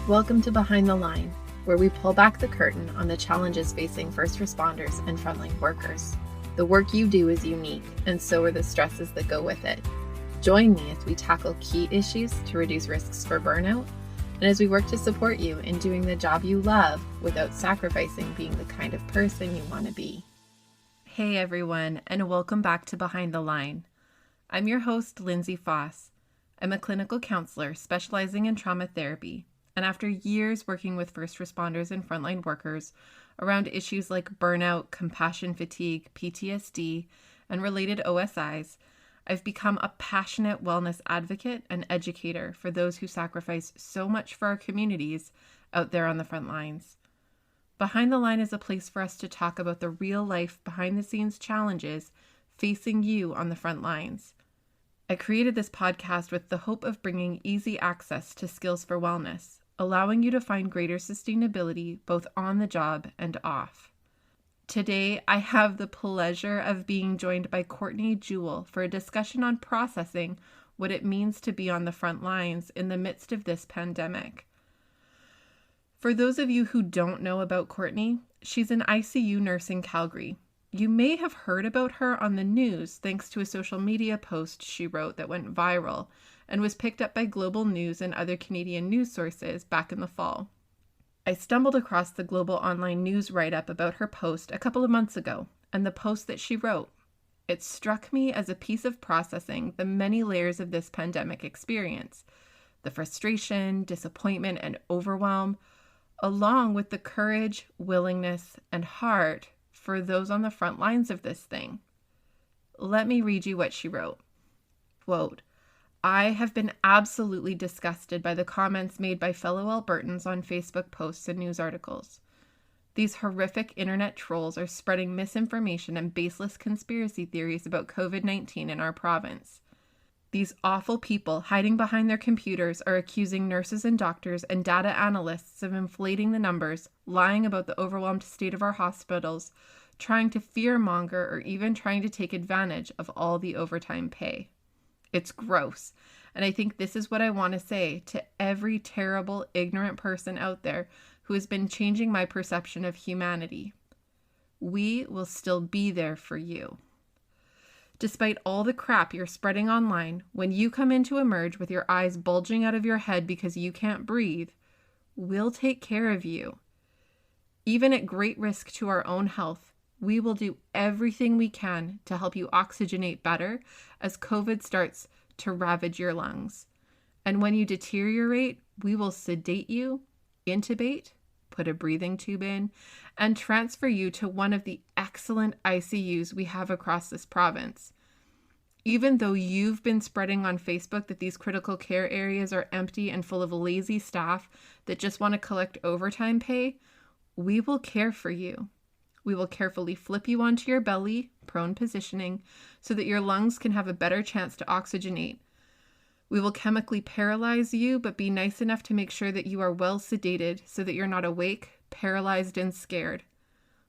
Welcome to Behind the Line, where we pull back the curtain on the challenges facing first responders and frontline workers. The work you do is unique, and so are the stresses that go with it. Join me as we tackle key issues to reduce risks for burnout, and as we work to support you in doing the job you love without sacrificing being the kind of person you want to be. Hey everyone, and welcome back to Behind the Line. I'm your host, Lindsay Foss. I'm a clinical counselor specializing in trauma therapy, and after years working with first responders and frontline workers around issues like burnout, compassion fatigue, PTSD, and related OSIs, I've become a passionate wellness advocate and educator for those who sacrifice so much for our communities out there on the front lines. Behind the Line is a place for us to talk about the real life behind the scenes challenges facing you on the front lines. I created this podcast with the hope of bringing easy access to skills for wellness, allowing you to find greater sustainability both on the job and off. Today, I have the pleasure of being joined by Courtney Jewell for a discussion on processing what it means to be on the front lines in the midst of this pandemic. For those of you who don't know about Courtney, she's an ICU nurse in Calgary. You may have heard about her on the news thanks to a social media post she wrote that went viral and was picked up by Global News and other Canadian news sources back in the fall. I stumbled across the Global Online News write-up about her post a couple of months ago, and the post that she wrote. It struck me as a piece of processing the many layers of this pandemic experience, the frustration, disappointment, and overwhelm, along with the courage, willingness, and heart for those on the front lines of this thing. Let me read you what she wrote. Quote, I have been absolutely disgusted by the comments made by fellow Albertans on Facebook posts and news articles. These horrific internet trolls are spreading misinformation and baseless conspiracy theories about COVID-19 in our province. These awful people hiding behind their computers are accusing nurses and doctors and data analysts of inflating the numbers, lying about the overwhelmed state of our hospitals, trying to fearmonger, or even trying to take advantage of all the overtime pay. It's gross, and I think this is what I want to say to every terrible, ignorant person out there who has been changing my perception of humanity. We will still be there for you. Despite all the crap you're spreading online, when you come in to emerge with your eyes bulging out of your head because you can't breathe, we'll take care of you. Even at great risk to our own health, we will do everything we can to help you oxygenate better as COVID starts to ravage your lungs. And when you deteriorate, we will sedate you, intubate, put a breathing tube in, and transfer you to one of the excellent ICUs we have across this province. Even though you've been spreading on Facebook that these critical care areas are empty and full of lazy staff that just want to collect overtime pay, we will care for you. We will carefully flip you onto your belly, prone positioning, so that your lungs can have a better chance to oxygenate. We will chemically paralyze you, but be nice enough to make sure that you are well sedated so that you're not awake, paralyzed, and scared.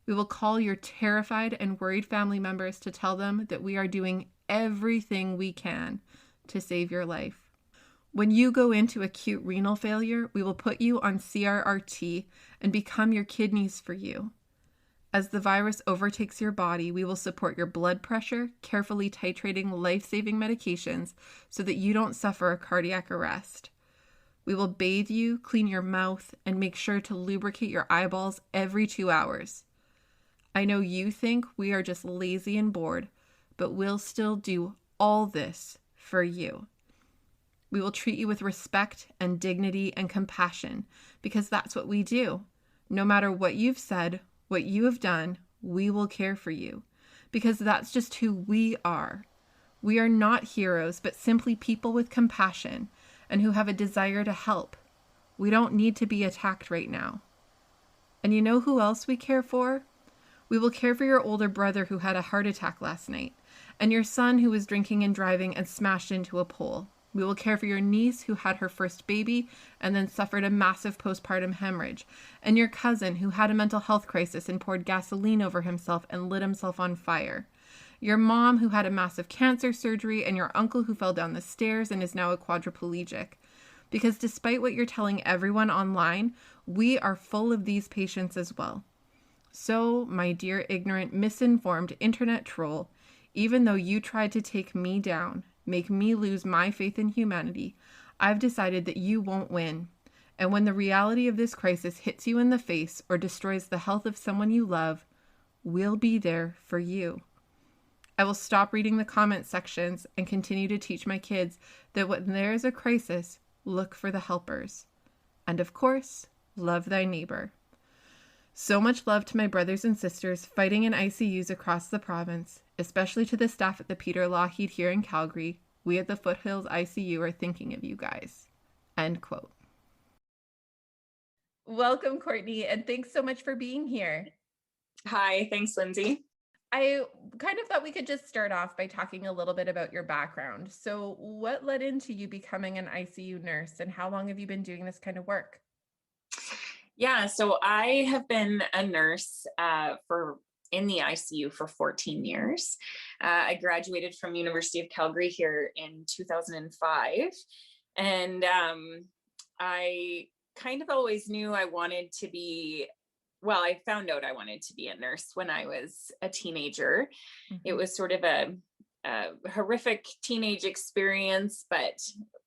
We will call your terrified and worried family members to tell them that we are doing everything we can to save your life. When you go into acute renal failure, we will put you on CRRT and become your kidneys for you. As the virus overtakes your body, we will support your blood pressure, carefully titrating life-saving medications so that you don't suffer a cardiac arrest. We will bathe you, clean your mouth, and make sure to lubricate your eyeballs every 2 hours. I know you think we are just lazy and bored, but we'll still do all this for you. We will treat you with respect and dignity and compassion because that's what we do. No matter what you've said, what you have done, we will care for you because that's just who we are. We are not heroes, but simply people with compassion and who have a desire to help. We don't need to be attacked right now. And you know who else we care for? We will care for your older brother who had a heart attack last night and your son who was drinking and driving and smashed into a pole. We will care for your niece who had her first baby and then suffered a massive postpartum hemorrhage, and your cousin who had a mental health crisis and poured gasoline over himself and lit himself on fire. Your mom who had a massive cancer surgery, and your uncle who fell down the stairs and is now a quadriplegic. because despite what you're telling everyone online, we are full of these patients as well. So, my dear ignorant, misinformed internet troll, even though you tried to take me down, make me lose my faith in humanity, I've decided that you won't win. And when the reality of this crisis hits you in the face or destroys the health of someone you love, we'll be there for you. I will stop reading the comment sections and continue to teach my kids that when there is a crisis, look for the helpers. And of course, love thy neighbor. So much love to my brothers and sisters fighting in ICUs across the province, especially to the staff at the Peter Lougheed here in Calgary. We at the Foothills ICU are thinking of you guys. End quote. Welcome, Courtney, and thanks so much for being here. Hi, thanks, Lindsay. I kind of thought we could just start off by talking a little bit about your background. So what led into you becoming an ICU nurse, and how long have you been doing this kind of work? Yeah, so I have been a nurse in the ICU for 14 years. I graduated from University of Calgary here in 2005, and I kind of always knew I wanted to be. Well, I found out I wanted to be a nurse when I was a teenager. Mm-hmm. It was sort of a horrific teenage experience, but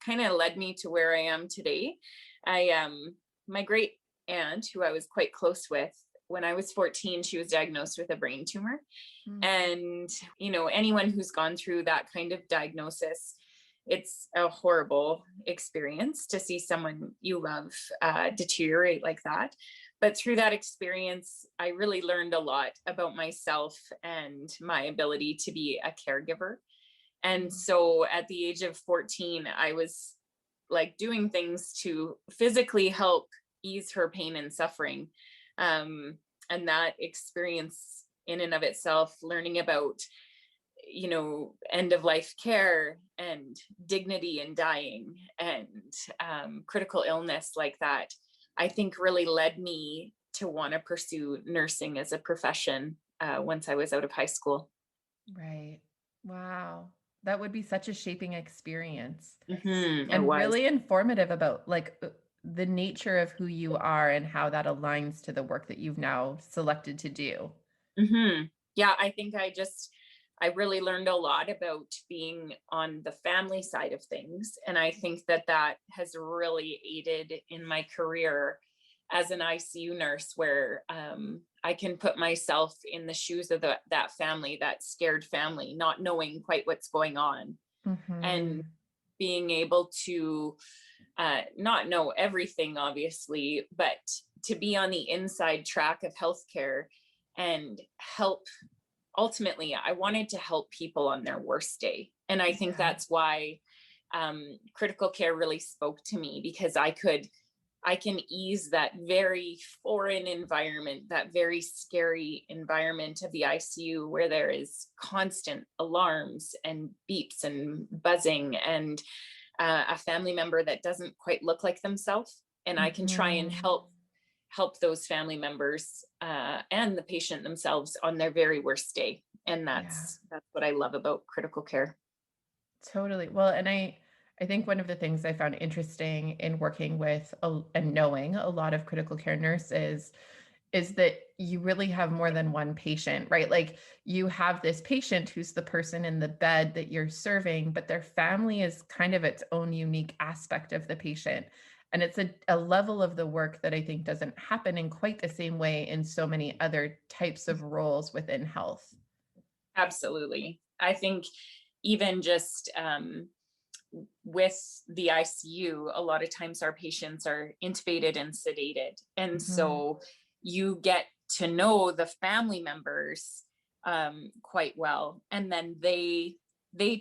kind of led me to where I am today. My great aunt, who I was quite close with, when I was 14, she was diagnosed with a brain tumor. Mm-hmm. And, anyone who's gone through that kind of diagnosis, it's a horrible experience to see someone you love deteriorate like that. But through that experience, I really learned a lot about myself and my ability to be a caregiver. And so at the age of 14, I was like doing things to physically help ease her pain and suffering. And that experience in and of itself, learning about, end of life care and dignity in dying and critical illness like that, I think really led me to want to pursue nursing as a profession once I was out of high school. Right. Wow. That would be such a shaping experience. Mm-hmm, and really informative about the nature of who you are and how that aligns to the work that you've now selected to do. Mm-hmm. Yeah, I think I really learned a lot about being on the family side of things. And I think that has really aided in my career as an ICU nurse, where I can put myself in the shoes of that family, that scared family, not knowing quite what's going on. Mm-hmm. And being able to not know everything, obviously, but to be on the inside track of healthcare and help. Ultimately, I wanted to help people on their worst day. And I think that's why critical care really spoke to me, because I can ease that very foreign environment, that very scary environment of the ICU, where there is constant alarms and beeps and buzzing and a family member that doesn't quite look like themselves. And mm-hmm. I can try and help those family members and the patient themselves on their very worst day. And that's what I love about critical care. Totally. Well, and I think one of the things I found interesting in working with and knowing a lot of critical care nurses is that you really have more than one patient, right? Like you have this patient who's the person in the bed that you're serving, but their family is kind of its own unique aspect of the patient. And it's a level of the work that I think doesn't happen in quite the same way in so many other types of roles within health. Absolutely. I think even just with the ICU, a lot of times our patients are intubated and sedated. And mm-hmm. so you get to know the family members quite well. And then they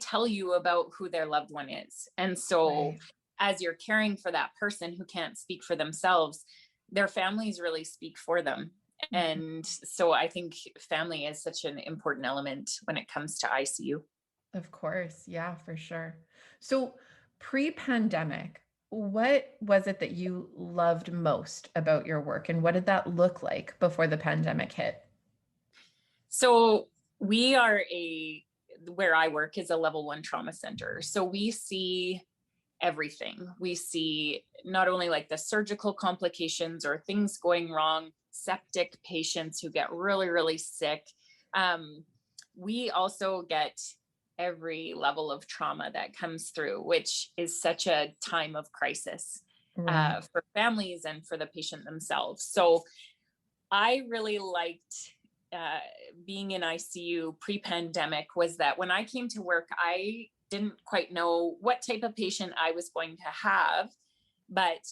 tell you about who their loved one is. And so as you're caring for that person who can't speak for themselves, their families really speak for them. Mm-hmm. And so I think family is such an important element when it comes to ICU. Of course. Yeah, for sure. So pre-pandemic, what was it that you loved most about your work, and what did that look like before the pandemic hit? So we are where I work is a level 1 trauma center. So we see everything. We see not only like the surgical complications or things going wrong, septic patients who get really, really sick. We also get every level of trauma that comes through, which is such a time of crisis Right. for families and for the patient themselves. So I really liked being in ICU pre-pandemic, was that when I came to work, I didn't quite know what type of patient I was going to have, but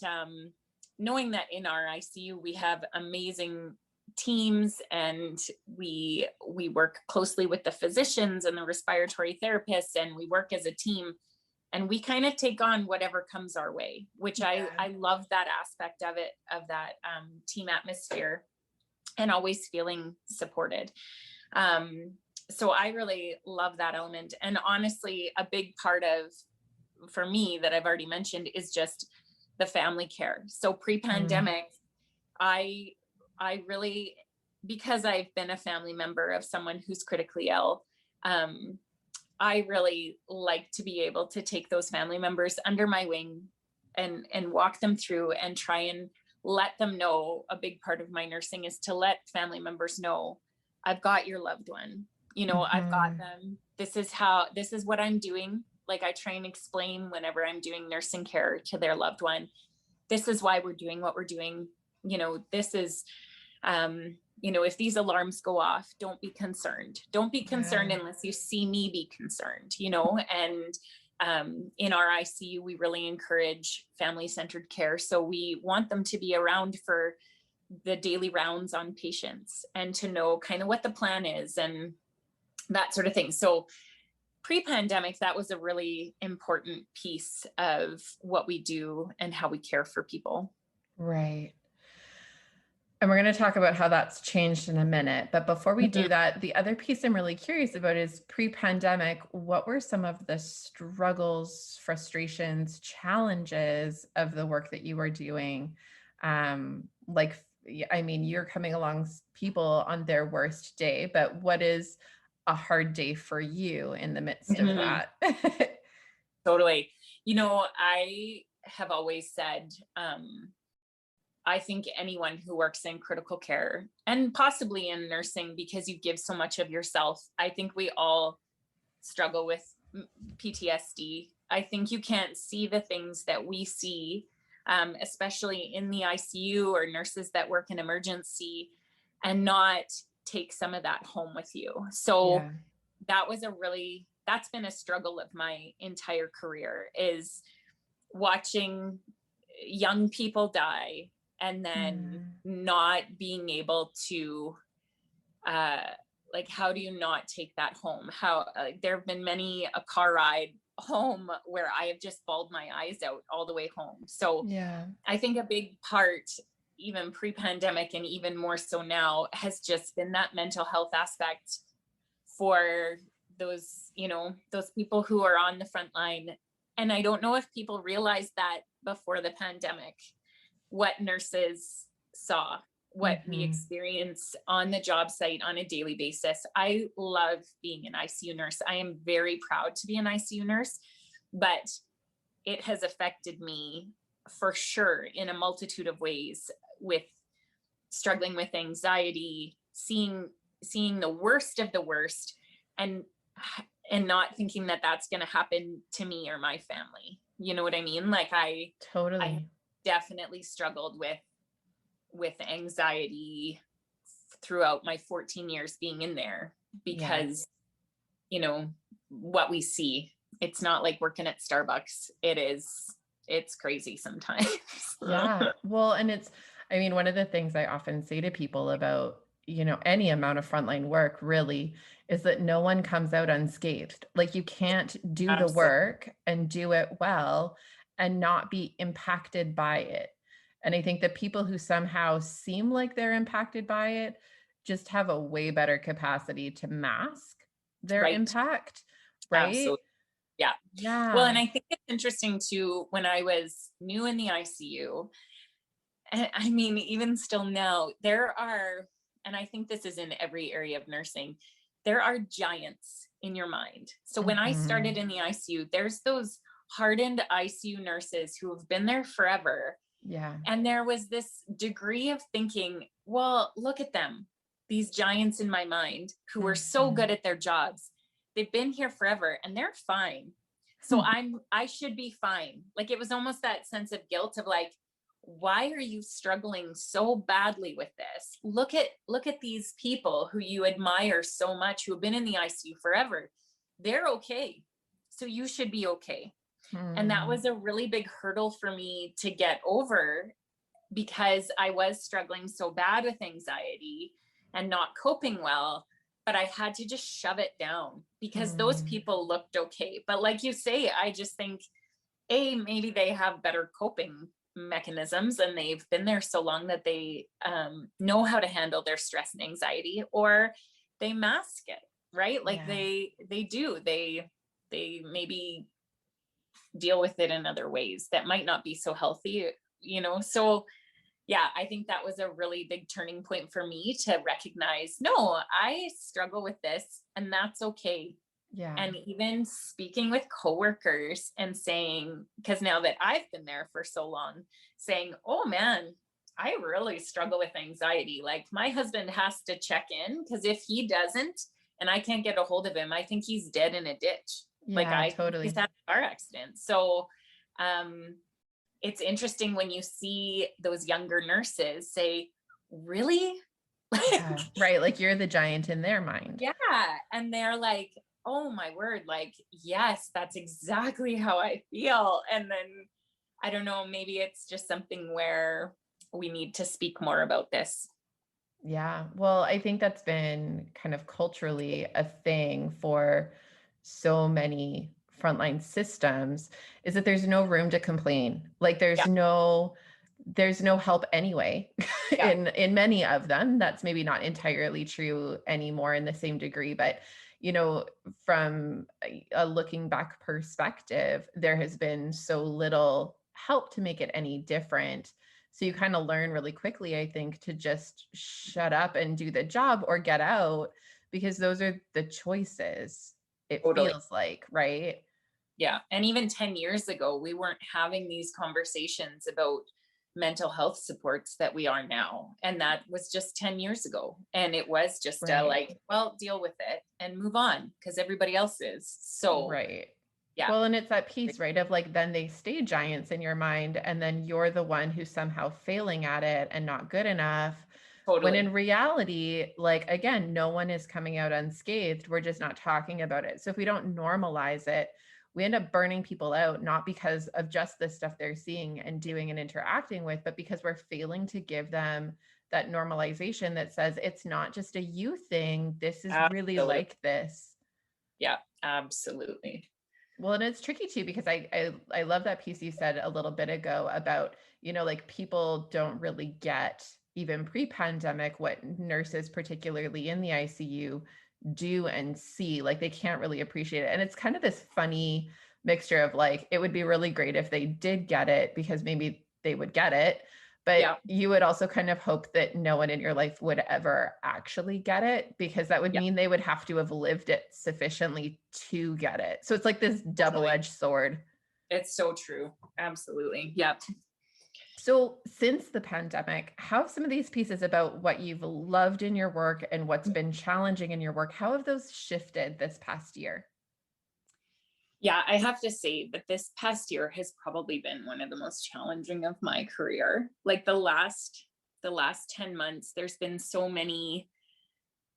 knowing that in our ICU we have amazing teams, and we work closely with the physicians and the respiratory therapists, and we work as a team, and we kind of take on whatever comes our way, which I love that aspect of it, of that team atmosphere, and always feeling supported. So I really love that element. And honestly, a big part of, for me, that I've already mentioned, is just the family care. So pre-pandemic, I really, because I've been a family member of someone who's critically ill, I really like to be able to take those family members under my wing and walk them through and try and let them know. A big part of my nursing is to let family members know, I've got your loved one, I've got them. This is what I'm doing. Like, I try and explain whenever I'm doing nursing care to their loved one, this is why we're doing what we're doing. This is, if these alarms go off, don't be concerned. Don't be concerned unless you see me be concerned, and in our ICU, we really encourage family-centered care. So we want them to be around for the daily rounds on patients and to know kind of what the plan is and that sort of thing. So pre-pandemic, that was a really important piece of what we do and how we care for people. Right. And we're going to talk about how that's changed in a minute. But before we do that, the other piece I'm really curious about is pre-pandemic, what were some of the struggles, frustrations, challenges of the work that you were doing? You're coming along people on their worst day, but what is a hard day for you in the midst of that? Totally. I have always said, I think anyone who works in critical care and possibly in nursing, because you give so much of yourself, I think we all struggle with PTSD. I think you can't see the things that we see, especially in the ICU or nurses that work in emergency, and not take some of that home with you. So that's been a struggle of my entire career, is watching young people die and then not being able to, how do you not take that home? There have been many a car ride home where I have just bawled my eyes out all the way home. So I think a big part, even pre-pandemic and even more so now, has just been that mental health aspect for those people who are on the front line. And I don't know if people realized that before the pandemic, what nurses saw, what we experience on the job site on a daily basis. I love being an ICU nurse. I am very proud to be an ICU nurse, but it has affected me for sure in a multitude of ways, with struggling with anxiety, seeing the worst of the worst, and not thinking that that's going to happen to me or my family. You know what I mean? Like I definitely struggled with anxiety throughout my 14 years being in there, because what we see, it's not like working at Starbucks. It's crazy sometimes. Well, and one of the things I often say to people about, any amount of frontline work really is that no one comes out unscathed. Like, you can't do the work and do it well and not be impacted by it. And I think that people who somehow seem like they're impacted by it just have a way better capacity to mask their impact. Right. Absolutely. Yeah. Well, and I think it's interesting too, when I was new in the ICU, and I mean, even still now, there are, and I think this is in every area of nursing, there are giants in your mind. So when I started in the ICU, there's those hardened ICU nurses who have been there forever. Yeah. And there was this degree of thinking, well, look at them, these giants in my mind who are so good at their jobs. They've been here forever and they're fine. So I should be fine. Like, it was almost that sense of guilt of like, why are you struggling so badly with this? Look at these people who you admire so much, who have been in the ICU forever. They're okay. So you should be okay. And that was a really big hurdle for me to get over, because I was struggling so bad with anxiety and not coping well, but I had to just shove it down because those people looked okay. But like you say, I just think, maybe they have better coping mechanisms and they've been there so long that they know how to handle their stress and anxiety, or they mask it, right? Like they maybe deal with it in other ways that might not be so healthy, So yeah, I think that was a really big turning point for me to recognize, no, I struggle with this and that's okay. Yeah. And even speaking with coworkers and saying, because now that I've been there for so long, saying, oh man, I really struggle with anxiety. Like, my husband has to check in, because if he doesn't and I can't get a hold of him, I think he's dead in a ditch. Like, Yeah, I think totally. he's had a car accident. So it's interesting when you see those younger nurses say, really? Yeah, right. Like, you're the giant in their mind. Yeah. And they're like, oh my word, like, yes, that's exactly how I feel. And then, I don't know, maybe it's just something where we need to speak more about this. Yeah. Well, I think that's been kind of culturally a thing for so many frontline systems, is that there's no room to complain. Like, Yeah. there's no help anyway. Yeah. In many of them. That's maybe not entirely true anymore in the same degree, but from a looking back perspective, there has been so little help to make it any different. So you kind of learn really quickly, I think, to just shut up and do the job or get out, because those are the choices, it Totally. feels like, right? Yeah. And even 10 years ago, we weren't having these conversations about mental health supports that we are now. And that was just 10 years ago. And it was just Right. like, well, deal with it and move on, because everybody else is. So, Right. yeah. Well, and it's that piece, right, of like, then they stay giants in your mind, and then you're the one who's somehow failing at it and not good enough. When Totally. in reality, like, again, no one is coming out unscathed. We're just not talking about it. So if we don't normalize it, we end up burning people out, not because of just the stuff they're seeing and doing and interacting with, but because we're failing to give them that normalization that says, it's not just a you thing. This is really like this. Yeah, absolutely. Well, and it's tricky too, because I love that piece you said a little bit ago about, like, people don't really get, even pre-pandemic, what nurses, particularly in the ICU, do and see. Like, they can't really appreciate it. And it's kind of this funny mixture of like, it would be really great if they did get it, because maybe they would get it. But you would also kind of hope that no one in your life would ever actually get it, because that would mean they would have to have lived it sufficiently to get it. So it's like this double-edged sword. It's so true. Absolutely. Yep. So since the pandemic, how have some of these pieces about what you've loved in your work and what's been challenging in your work, how have those shifted this past year? Yeah, I have to say that this past year has probably been one of the most challenging of my career. Like, the last 10 months, there's been so many,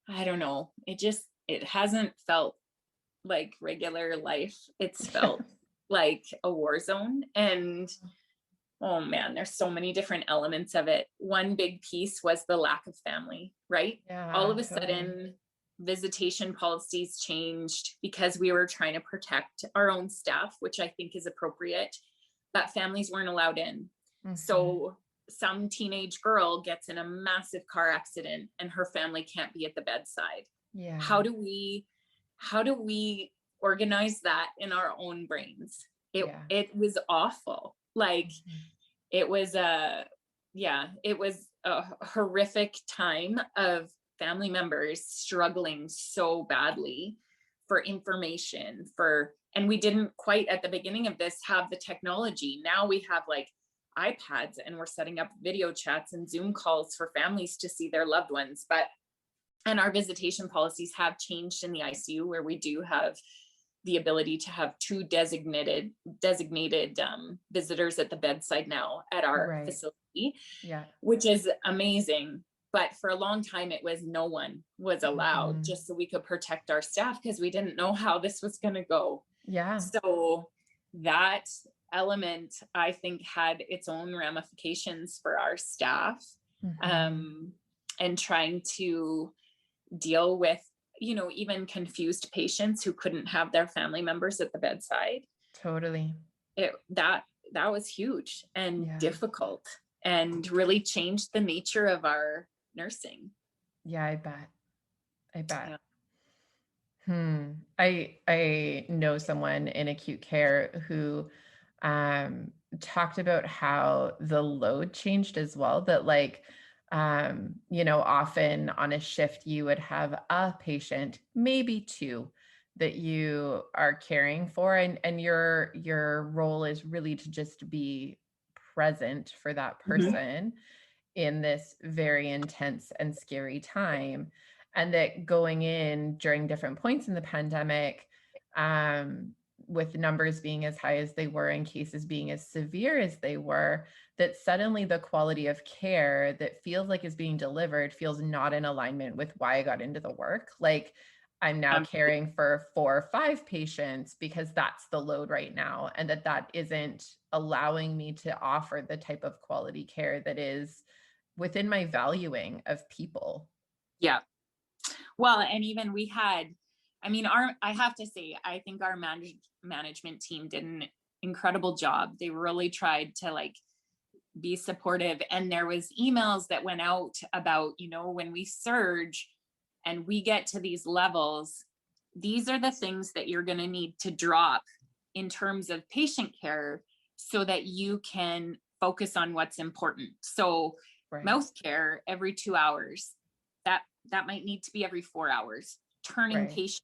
I don't know, it hasn't felt like regular life. It's felt like a war zone. And oh man, there's so many different elements of it. One big piece was the lack of family, right? Yeah, all of a sudden, visitation policies changed because we were trying to protect our own staff, which I think is appropriate, but families weren't allowed in. So some teenage girl gets in a massive car accident and her family can't be at the bedside. Yeah. How do we organize that in our own brains? It was awful. Like, it was a horrific time of family members struggling so badly for information, and we didn't quite at the beginning of this have the technology. Now we have like iPads and we're setting up video chats and Zoom calls for families to see their loved ones. And our visitation policies have changed in the ICU, where we do have the ability to have 2 designated visitors at the bedside now at our facility, which is amazing. But for a long time, it was no one was allowed, just so we could protect our staff, because we didn't know how this was going to go. So that element, I think, had its own ramifications for our staff, and trying to deal with, you know, even confused patients who couldn't have their family members at the bedside. Totally. That was huge and difficult, and really changed the nature of our nursing. Yeah, I bet. I know someone in acute care who talked about how the load changed as well, that like, you know, often on a shift you would have a patient, maybe 2, that you are caring for, and your role is really to just be present for that person in this very intense and scary time. And that going in during different points in the pandemic, with numbers being as high as they were and cases being as severe as they were, that suddenly the quality of care that feels like is being delivered feels not in alignment with why I got into the work. Like, I'm now caring for 4 or 5 patients because that's the load right now, and that isn't allowing me to offer the type of quality care that is within my valuing of people. Yeah. Well, and even we had, I mean, I have to say, I think our management team did an incredible job. They really tried to like be supportive. And there was emails that went out about, you know, when we surge and we get to these levels, these are the things that you're going to need to drop in terms of patient care so that you can focus on what's important. So mouth care every 2 hours, that might need to be every 4 hours. Turning patients,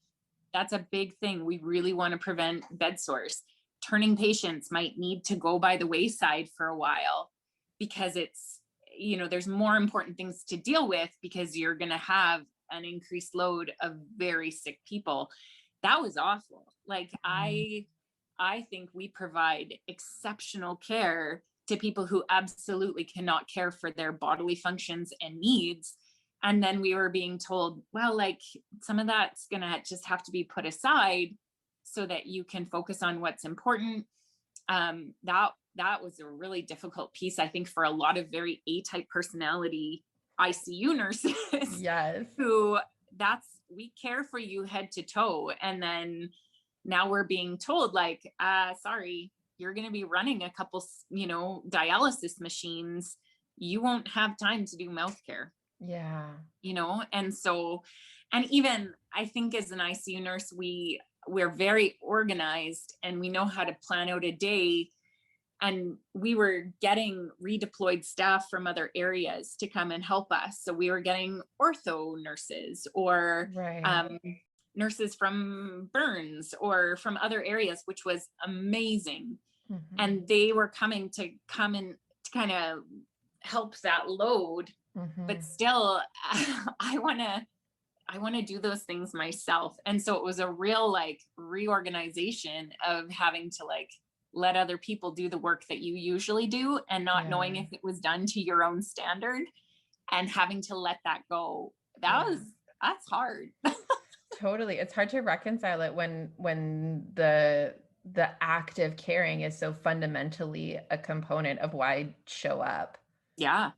that's a big thing. We really want to prevent bed sores. Turning patients might need to go by the wayside for a while, because it's, you know, there's more important things to deal with, because you're going to have an increased load of very sick people. That was awful. Like, I think we provide exceptional care to people who absolutely cannot care for their bodily functions and needs. And then we were being told, well, like, some of that's going to just have to be put aside so that you can focus on what's important. That was a really difficult piece, I think, for a lot of very A-type personality ICU nurses. Who we care for you head to toe. And then now we're being told, like, sorry, you're going to be running a couple, you know, dialysis machines. You won't have time to do mouth care. You know, and so, and even I think as an ICU nurse, we're very organized and we know how to plan out a day. And we were getting redeployed staff from other areas to come and help us. So we were getting ortho nurses or nurses from burns or from other areas, which was amazing. And they were coming to kind of help that load. But still, I want to do those things myself. And so it was a real like reorganization of having to like let other people do the work that you usually do and not knowing if it was done to your own standard and having to let that go. That's hard. Totally. It's hard to reconcile it when the act of caring is so fundamentally a component of why I show up. Yeah.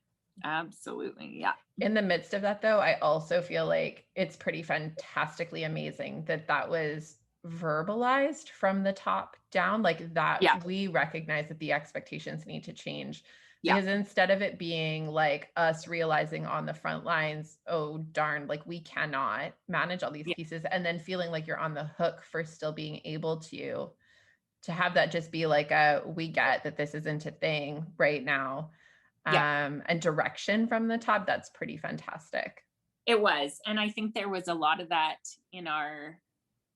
Absolutely. Yeah. In the midst of that, though, I also feel like it's pretty fantastically amazing that was verbalized from the top down, like that we recognize that the expectations need to change. Because instead of it being like us realizing on the front lines, oh, darn, like we cannot manage all these pieces, and then feeling like you're on the hook for still being able to have that just be like we get that this isn't a thing right now. And direction from the top, that's pretty fantastic. It was. And I think there was a lot of that in our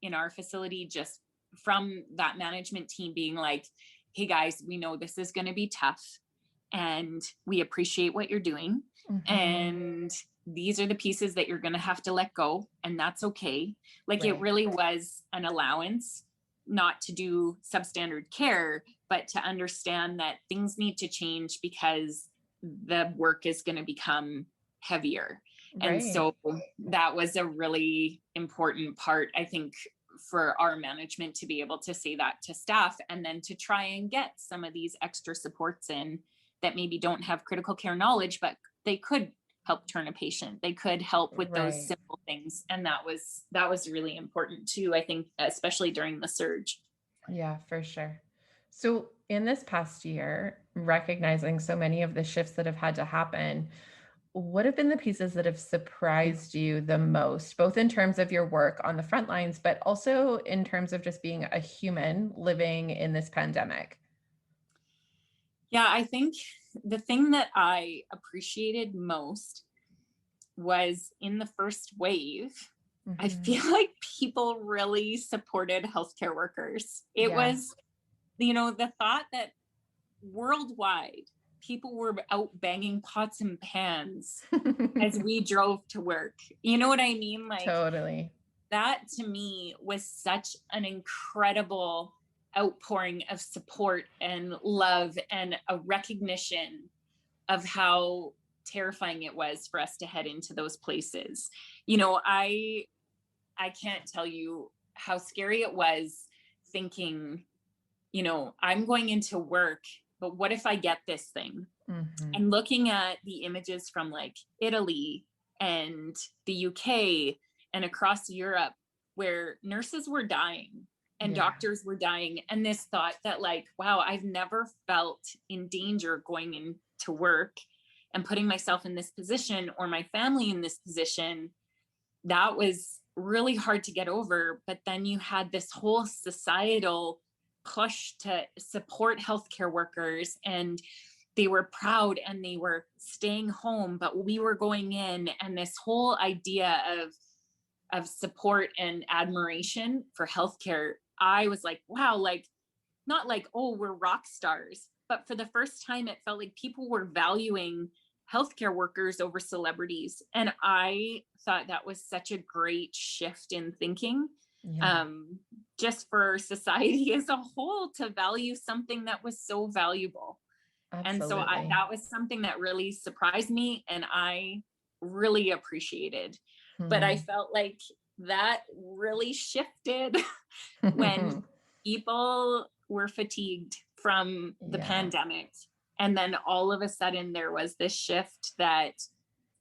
in our facility, just from that management team being like, hey guys, we know this is going to be tough and we appreciate what you're doing. Mm-hmm. And these are the pieces that you're going to have to let go. And that's okay. Like Right. it really was an allowance not to do substandard care, but to understand that things need to change because the work is going to become heavier. Right. And so that was a really important part, I think, for our management to be able to say that to staff, and then to try and get some of these extra supports in that maybe don't have critical care knowledge, but they could help turn a patient. They could help with those simple things. And that was really important too, I think, especially during the surge. Yeah, for sure. So in this past year, recognizing so many of the shifts that have had to happen, what have been the pieces that have surprised you the most, both in terms of your work on the front lines, but also in terms of just being a human living in this pandemic? Yeah, I think the thing that I appreciated most was in the first wave, I feel like people really supported healthcare workers. It was, the thought that worldwide people were out banging pots and pans as we drove to work. You know what I mean? Like, totally. That to me was such an incredible outpouring of support and love and a recognition of how terrifying it was for us to head into those places. I can't tell you how scary it was thinking, I'm going into work, but what if I get this thing? Mm-hmm. And looking at the images from like Italy and the UK and across Europe, where nurses were dying and doctors were dying. And this thought that like, wow, I've never felt in danger going into work and putting myself in this position or my family in this position. That was really hard to get over. But then you had this whole societal push to support healthcare workers, and they were proud and they were staying home, but we were going in, and this whole idea of support and admiration for healthcare. I was like, wow, like not like, oh, we're rock stars, but for the first time, it felt like people were valuing healthcare workers over celebrities. And I thought that was such a great shift in thinking, just for society as a whole, to value something that was so valuable. Absolutely. And so that was something that really surprised me and I really appreciated. But I felt like that really shifted when people were fatigued from the pandemic. And then all of a sudden there was this shift that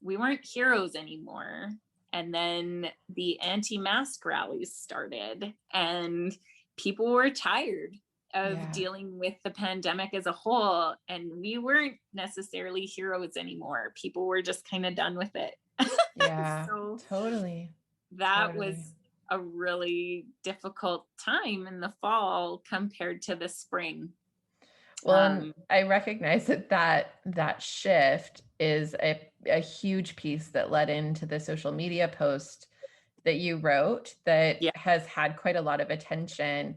we weren't heroes anymore. And then the anti-mask rallies started and people were tired of dealing with the pandemic as a whole. And we weren't necessarily heroes anymore. People were just kind of done with it. Yeah, so totally. That was a really difficult time in the fall compared to the spring. Well, I recognize that shift is a huge piece that led into the social media post that you wrote that has had quite a lot of attention.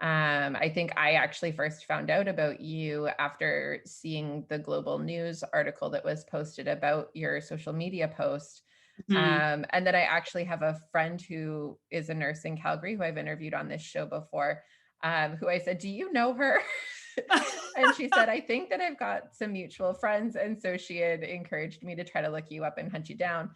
I think I actually first found out about you after seeing the Global News article that was posted about your social media post. And then I actually have a friend who is a nurse in Calgary who I've interviewed on this show before, who I said, do you know her? And she said, I think that I've got some mutual friends. And so she had encouraged me to try to look you up and hunt you down.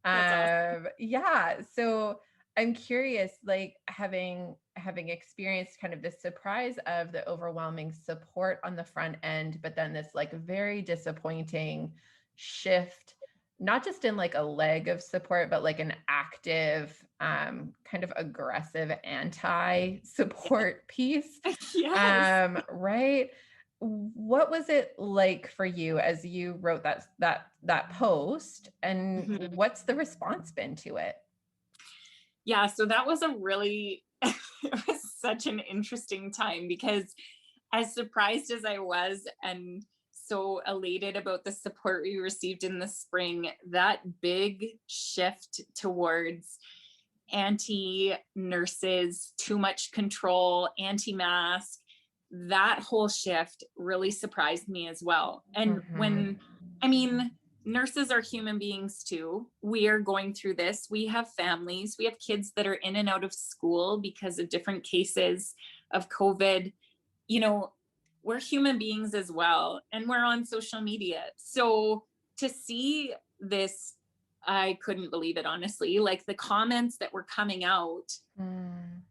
Awesome. Yeah. So I'm curious, like having experienced kind of this surprise of the overwhelming support on the front end, but then this like very disappointing shift, not just in like a leg of support, but like an active, kind of aggressive anti-support piece. Right. What was it like for you as you wrote that post, and what's the response been to it? Yeah, so that was it was such an interesting time, because as surprised as I was and so elated about the support we received in the spring, that big shift towards, anti-nurses, too much control, anti-mask. That whole shift really surprised me as well. And I mean, nurses are human beings too. We are going through this. We have families, we have kids that are in and out of school because of different cases of COVID. You know, we're human beings as well, and we're on social media. So to see this, I couldn't believe it, honestly. Like the comments that were coming out,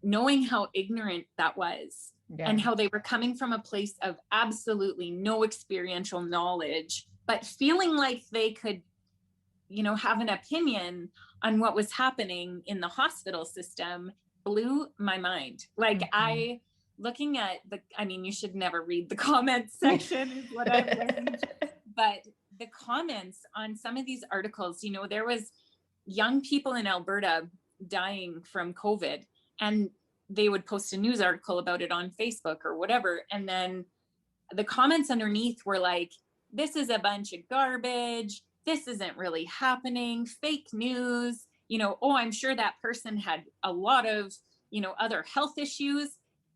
knowing how ignorant that was, and how they were coming from a place of absolutely no experiential knowledge, but feeling like they could, you know, have an opinion on what was happening in the hospital system, blew my mind. Like looking at I mean, you should never read the comments section is what I've learned, but the comments on some of these articles, you know, there was young people in Alberta dying from COVID, and they would post a news article about it on Facebook or whatever. And then the comments underneath were like, this is a bunch of garbage. This isn't really happening. Fake news. You know, oh, I'm sure that person had a lot of, you know, other health issues.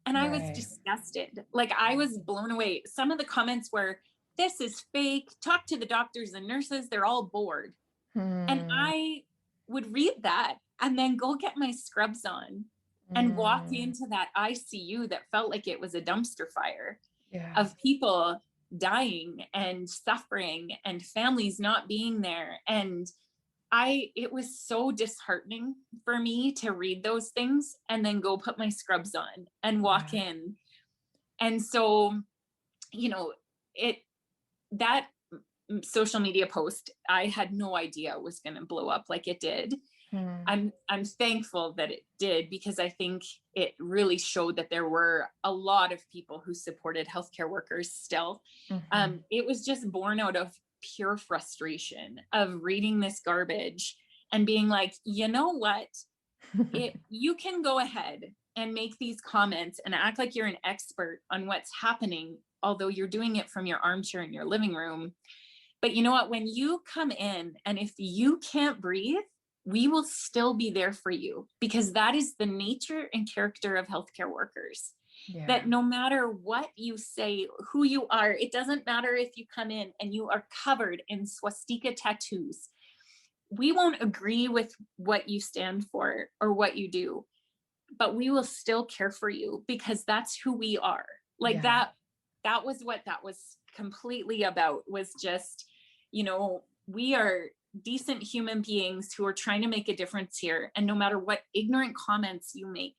And I was disgusted. Like I was blown away. Some of the comments were, this is fake. Talk to the doctors and nurses. They're all bored. And I would read that and then go get my scrubs on and walk into that ICU that felt like it was a dumpster fire of people dying and suffering and families not being there. And it was so disheartening for me to read those things and then go put my scrubs on and walk in. And so, you know, that social media post, I had no idea was going to blow up like it did. I'm thankful that it did, because I think it really showed that there were a lot of people who supported healthcare workers still. It was just born out of pure frustration of reading this garbage and being like, you know what, you can go ahead and make these comments and act like you're an expert on what's happening, although you're doing it from your armchair in your living room. But you know what, when you come in and if you can't breathe, we will still be there for you, because that is the nature and character of healthcare workers. That no matter what you say, who you are, it doesn't matter if you come in and you are covered in swastika tattoos. We won't agree with what you stand for or what you do, but we will still care for you, because that's who we are. Like that was what that was completely about, was just, you know, we are decent human beings who are trying to make a difference here. And no matter what ignorant comments you make,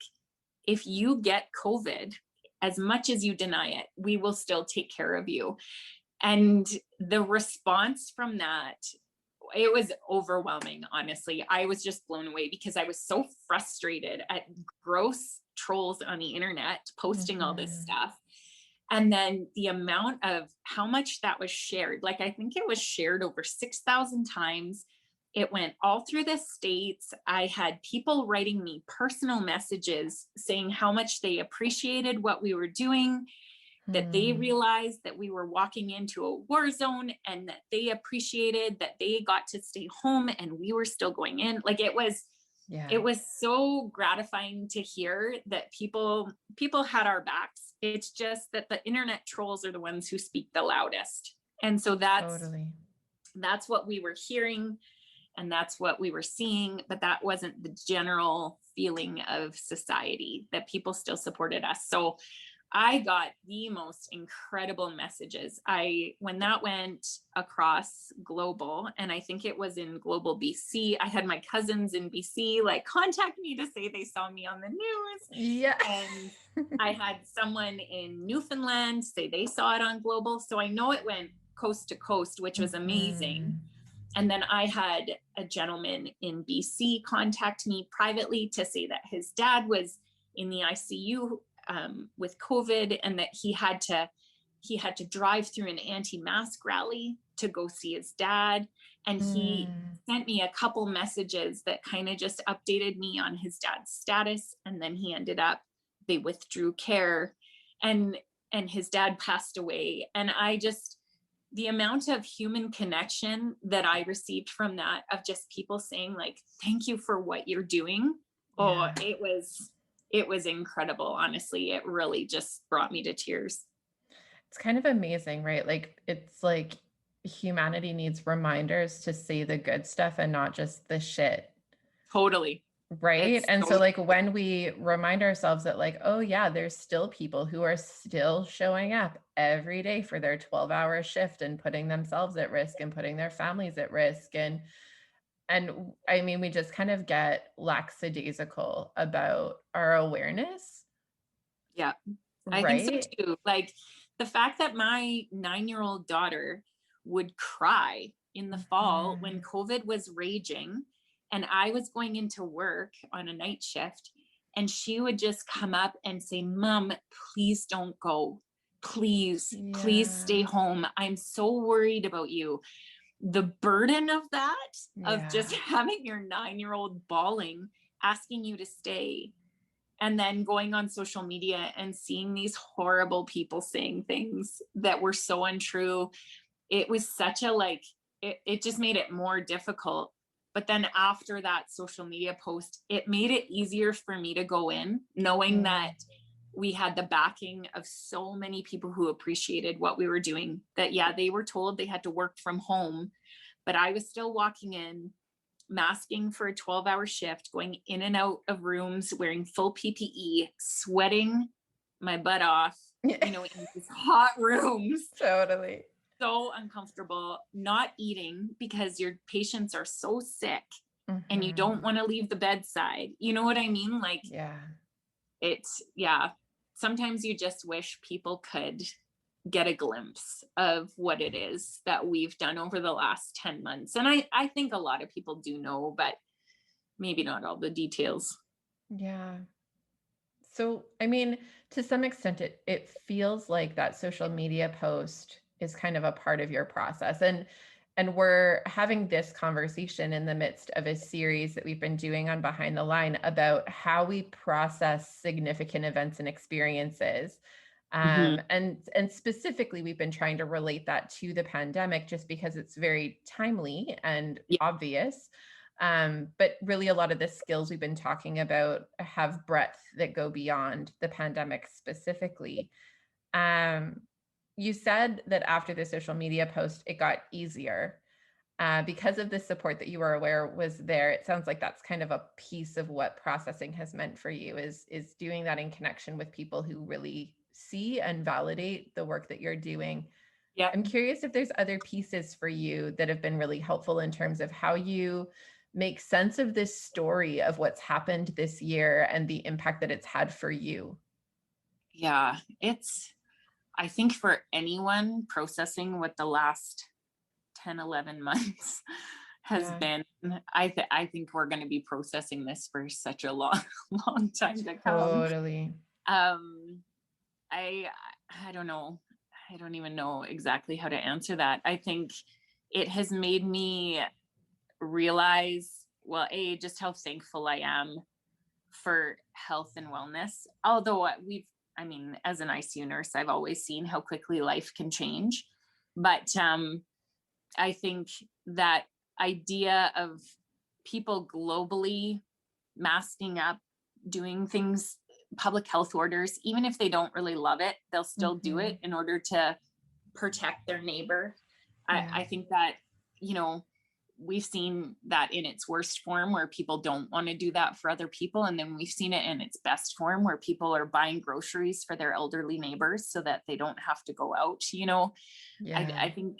if you get COVID, as much as you deny it, we will still take care of you. And the response from that, it was overwhelming, honestly. I was just blown away, because I was so frustrated at gross trolls on the internet posting all this stuff. And then the amount of how much that was shared, like I think it was shared over 6,000 times. It went all through the States. I had people writing me personal messages saying how much they appreciated what we were doing, that they realized that we were walking into a war zone, and that they appreciated that they got to stay home and we were still going in. Like it was so gratifying to hear that people had our backs. It's just that the internet trolls are the ones who speak the loudest. And so that's what we were hearing, and that's what we were seeing, but that wasn't the general feeling of society, that people still supported us. So I got the most incredible messages. When that went across global, and I think it was in global BC, I had my cousins in BC like contact me to say they saw me on the news. And I had someone in Newfoundland say they saw it on global. So I know it went coast to coast, which was amazing. And then I had a gentleman in BC contact me privately to say that his dad was in the ICU with COVID, and that he had to drive through an anti-mask rally to go see his dad. And he sent me a couple messages that kind of just updated me on his dad's status. And then they withdrew care, and his dad passed away. And the amount of human connection that I received from that, of just people saying like, thank you for what you're doing, Oh, Yeah. it was incredible. Honestly, it really just brought me to tears. It's kind of amazing, right? Like, it's like humanity needs reminders to see the good stuff and not just the shit. Totally. Right. It's And so, so like, when we remind ourselves that, like, oh, yeah, there's still people who are still showing up every day for their 12-hour shift and putting themselves at risk and putting their families at risk. And I mean, we just kind of get lackadaisical about our awareness. yeah. I think so Right. too. Like the fact that my 9-year-old daughter would cry in the fall when Mhm. COVID was raging and I was going into work on a night shift, and she would just come up and say, "Mom, please don't go. Please stay Yeah. home. I'm so worried about you." The burden of that, of just Yeah. having your 9-year-old bawling, asking you to stay, and then going on social media and seeing these horrible people saying things that were so untrue. It was such a like, it just made it more difficult. But then after that social media post, it made it easier for me to go in knowing that Mm. we had the backing of so many people who appreciated what we were doing. That yeah, they were told they had to work from home, but I was still walking in, masking for a 12-hour shift, going in and out of rooms, wearing full PPE, sweating my butt off, Yeah. you know, in these hot rooms, Totally. so uncomfortable, not eating because your patients are so sick and you don't Mhm. want to leave the bedside. You know what I mean? Like Yeah. it's, yeah. Sometimes you just wish people could get a glimpse of what it is that we've done over the last 10 months. And I think a lot of people do know, but maybe not all the details. Yeah. So, I mean, to some extent, it feels like that social media post is kind of a part of your process. And we're having this conversation in the midst of a series that we've been doing on Behind the Line about how we process significant events and experiences. Mhm. And specifically, we've been trying to relate that to the pandemic just because it's very timely and Yeah. obvious. But really, a lot of the skills we've been talking about have breadth that go beyond the pandemic specifically. Um, you said that after the social media post, it got easier because of the support that you were aware was there. It sounds like that's kind of a piece of what processing has meant for you is doing that in connection with people who really see and validate the work that you're doing. Yeah. I'm curious if there's other pieces for you that have been really helpful in terms of how you make sense of this story of what's happened this year and the impact that it's had for you. Yeah. It's, I think for anyone processing what the last 10, 11 months has Yeah, been, I think we're going to be processing this for such a long, long time to come. totally. Um, I, I don't know. I don't even know exactly how to answer that. I think it has made me realize, well, just how thankful I am for health and wellness. Although I mean, as an ICU nurse, I've always seen how quickly life can change. But I think that idea of people globally masking up, doing things, public health orders, even if they don't really love it, they'll still do Hmm. it in order to protect their neighbor. Yeah. I think that, you know, we've seen that in its worst form where people don't want to do that for other people. And then we've seen it in its best form where people are buying groceries for their elderly neighbors so that they don't have to go out. You know, Yeah. I think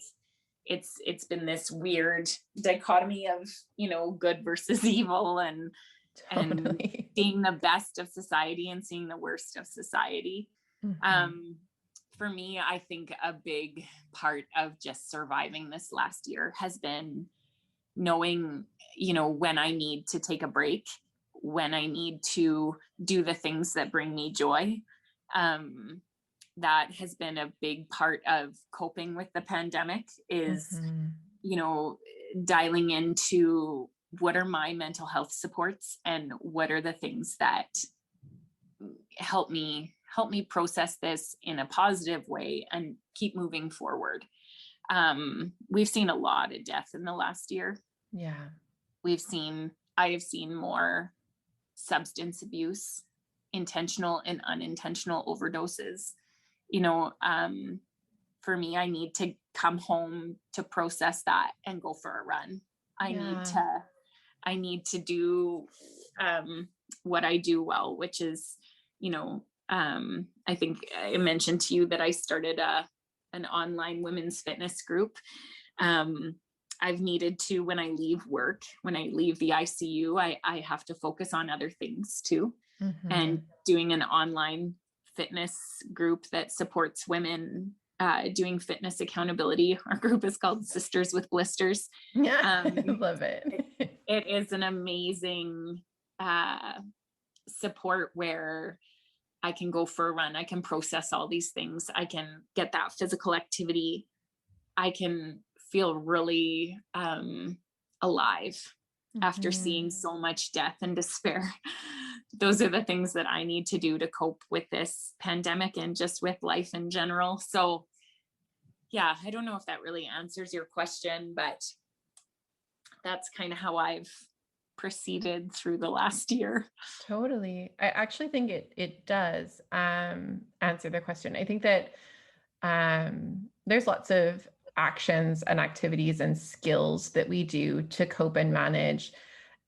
it's been this weird dichotomy of, you know, good versus evil, and Totally. seeing the best of society and seeing the worst of society. Hmm. Um, for me, I think a big part of just surviving this last year has been knowing, you know, when I need to take a break, when I need to do the things that bring me joy. Um, that has been a big part of coping with the pandemic is, Hmm. you know, dialing into what are my mental health supports and what are the things that help me process this in a positive way and keep moving forward. We've seen a lot of death in the last year. Yeah. I have seen more substance abuse, intentional and unintentional overdoses. For me, I need to come home to process that and go for a run. I need to do what I do well, which is, I think I mentioned to you that I started an online women's fitness group. I've needed to, when I leave work, when I leave the ICU, I have to focus on other things too. Mm-hmm. And doing an online fitness group that supports women doing fitness accountability. Our group is called Sisters with Blisters. Love it. It is an amazing support where I can go for a run. I can process all these things. I can get that physical activity. I can feel really alive after seeing so much death and despair. Those are the things that I need to do to cope with this pandemic and just with life in general. So yeah, I don't know if that really answers your question, but that's kind of how I've proceeded through the last year. Totally. I actually think it does answer the question. I think that there's lots of actions and activities and skills that we do to cope and manage.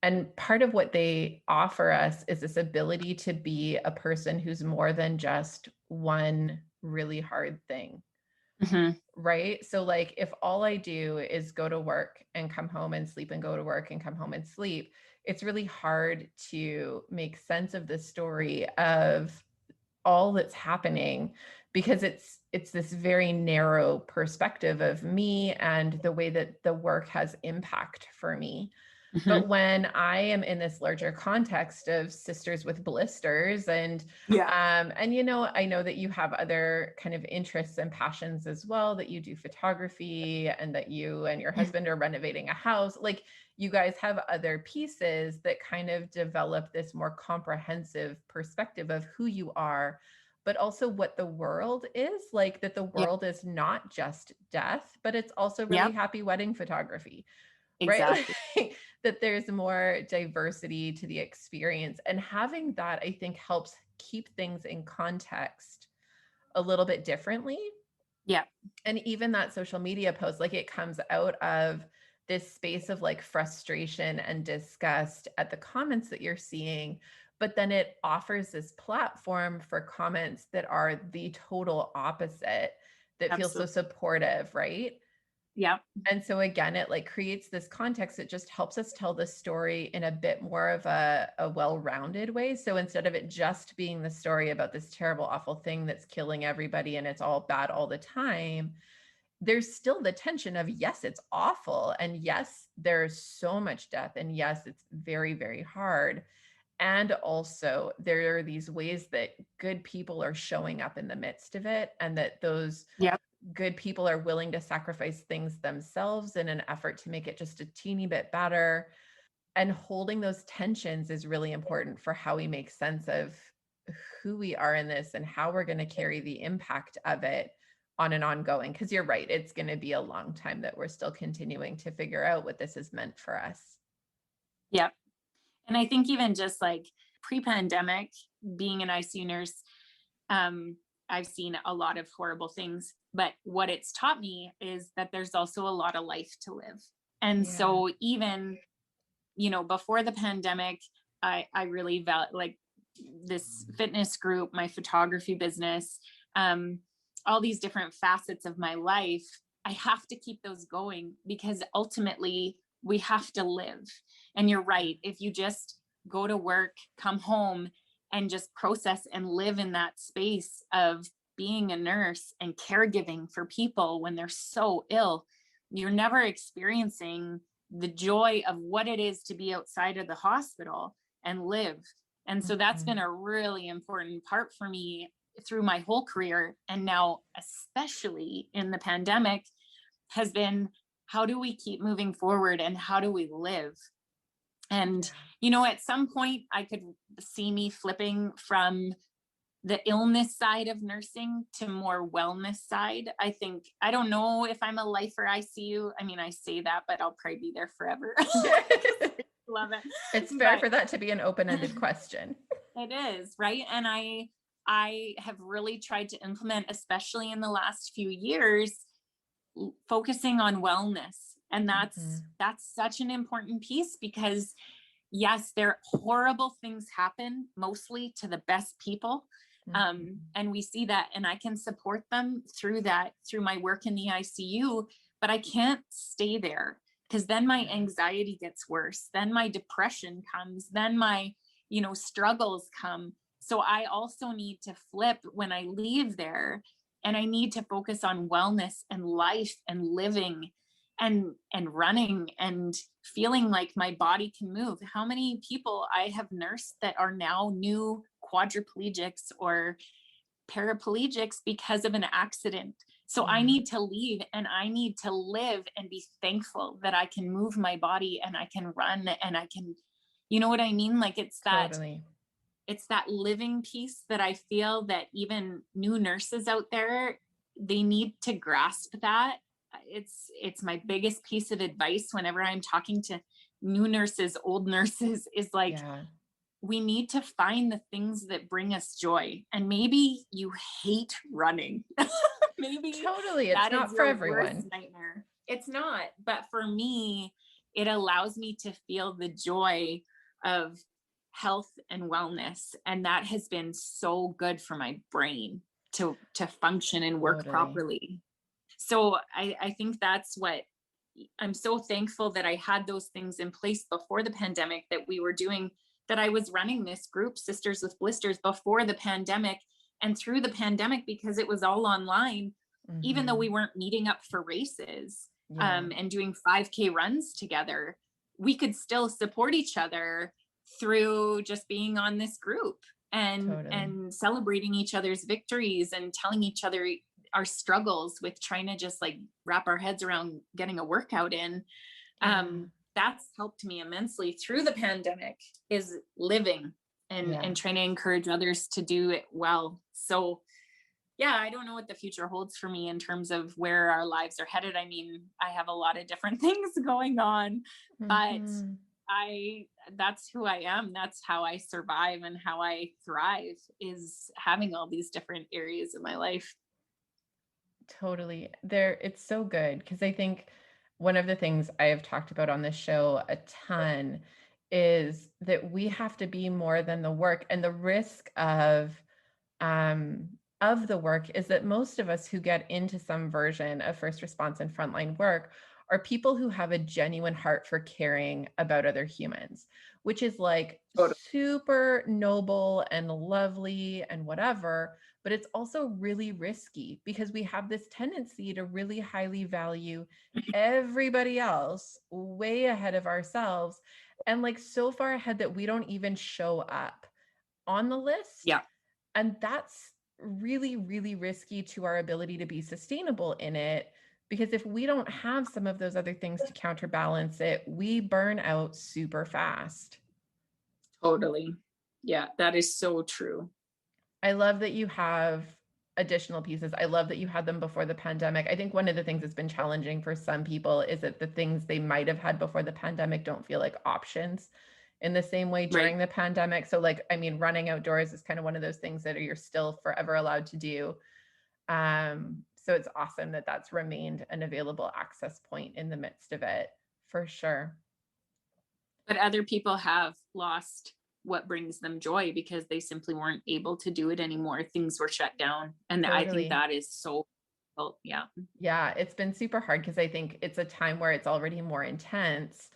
And part of what they offer us is this ability to be a person who's more than just one really hard thing. Mm-hmm. Right? So like if all I do is go to work and come home and sleep and go to work and come home and sleep, it's really hard to make sense of the story of all that's happening, because it's this very narrow perspective of me and the way that the work has impact for me. Mm-hmm. But when I am in this larger context of Sisters with Blisters and I know that you have other kind of interests and passions as well, that you do photography and that you and your husband are renovating a house. Like you guys have other pieces that kind of develop this more comprehensive perspective of who you are, but also what the world is like, that the world is not just death, but it's also really happy wedding photography. Exactly. Right? That there's more diversity to the experience. And having that, I think, helps keep things in context a little bit differently. Yeah. And even that social media post, like it comes out of this space of like frustration and disgust at the comments that you're seeing, but then it offers this platform for comments that are the total opposite, that feel so supportive, right? Yeah. And so again, it like creates this context that just helps us tell the story in a bit more of a well-rounded way. So instead of it just being the story about this terrible, awful thing that's killing everybody and it's all bad all the time, there's still the tension of, yes, it's awful. And yes, there's so much death. And yes, it's very, very hard. And also there are these ways that good people are showing up in the midst of it, and that those good people are willing to sacrifice things themselves in an effort to make it just a teeny bit better. And holding those tensions is really important for how we make sense of who we are in this and how we're going to carry the impact of it on an ongoing, because you're right, it's going to be a long time that we're still continuing to figure out what this has meant for us. Yep. And I think even just like pre-pandemic, being an ICU nurse, I've seen a lot of horrible things, but what it's taught me is that there's also a lot of life to live. And so even, before the pandemic, I really felt like this fitness group, my photography business, all these different facets of my life, I have to keep those going, because ultimately we have to live. And you're right. If you just go to work, come home, and just process and live in that space of being a nurse and caregiving for people when they're so ill, you're never experiencing the joy of what it is to be outside of the hospital and live. And so that's been a really important part for me through my whole career. And now, especially in the pandemic, has been, how do we keep moving forward and how do we live? And, at some point I could see me flipping from the illness side of nursing to more wellness side. I don't know if I'm a lifer ICU. I mean, I say that, but I'll probably be there forever. Love it. It's fair for that to be an open-ended question. It is, right? And I have really tried to implement, especially in the last few years, focusing on wellness. And that's such an important piece, because yes, there horrible things happen mostly to the best people. And we see that, and I can support them through that, through my work in the ICU, but I can't stay there, because then my anxiety gets worse. Then my depression comes, then my, struggles come. So I also need to flip when I leave there, and I need to focus on wellness and life and living and running and feeling like my body can move. How many people I have nursed that are now new quadriplegics or paraplegics because of an accident. So I need to leave, and I need to live and be thankful that I can move my body and I can run and I can, you know what I mean? Like it's that, it's that living piece that I feel that even new nurses out there, they need to grasp that. It's my biggest piece of advice whenever I'm talking to new nurses, old nurses, is like, we need to find the things that bring us joy. And maybe you hate running. Maybe totally, it's not for everyone. Nightmare. It's not, but for me, it allows me to feel the joy of health and wellness. And that has been so good for my brain to function and work properly. So I think that's what I'm so thankful that I had those things in place before the pandemic, that we were doing, that I was running this group, Sisters with Blisters, before the pandemic and through the pandemic, because it was all online, even though we weren't meeting up for races and doing 5K runs together, we could still support each other through just being on this group and celebrating each other's victories and telling each other our struggles with trying to just like wrap our heads around getting a workout in. That's helped me immensely through the pandemic, is living and trying to encourage others to do it well. So yeah, I don't know what the future holds for me in terms of where our lives are headed. I mean, I have a lot of different things going on, but that's who I am. That's how I survive and how I thrive, is having all these different areas of my life. Totally. It's so good, because I think one of the things I have talked about on this show a ton is that we have to be more than the work. And the risk of the work is that most of us who get into some version of first response and frontline work are people who have a genuine heart for caring about other humans, which is like super noble and lovely and whatever, but it's also really risky, because we have this tendency to really highly value everybody else way ahead of ourselves, and like so far ahead that we don't even show up on the list. And that's really, really risky to our ability to be sustainable in it, because if we don't have some of those other things to counterbalance it, we burn out super fast. Totally. Yeah, that is so true. I love that you have additional pieces. I love that you had them before the pandemic. I think one of the things that's been challenging for some people is that the things they might have had before the pandemic don't feel like options in the same way during the pandemic. So like, I mean, running outdoors is kind of one of those things that you're still forever allowed to do. So it's awesome that that's remained an available access point in the midst of it, for sure. But other people have lost what brings them joy because they simply weren't able to do it anymore. Things were shut down. And I think that is so, yeah, it's been super hard, because I think it's a time where it's already more intense.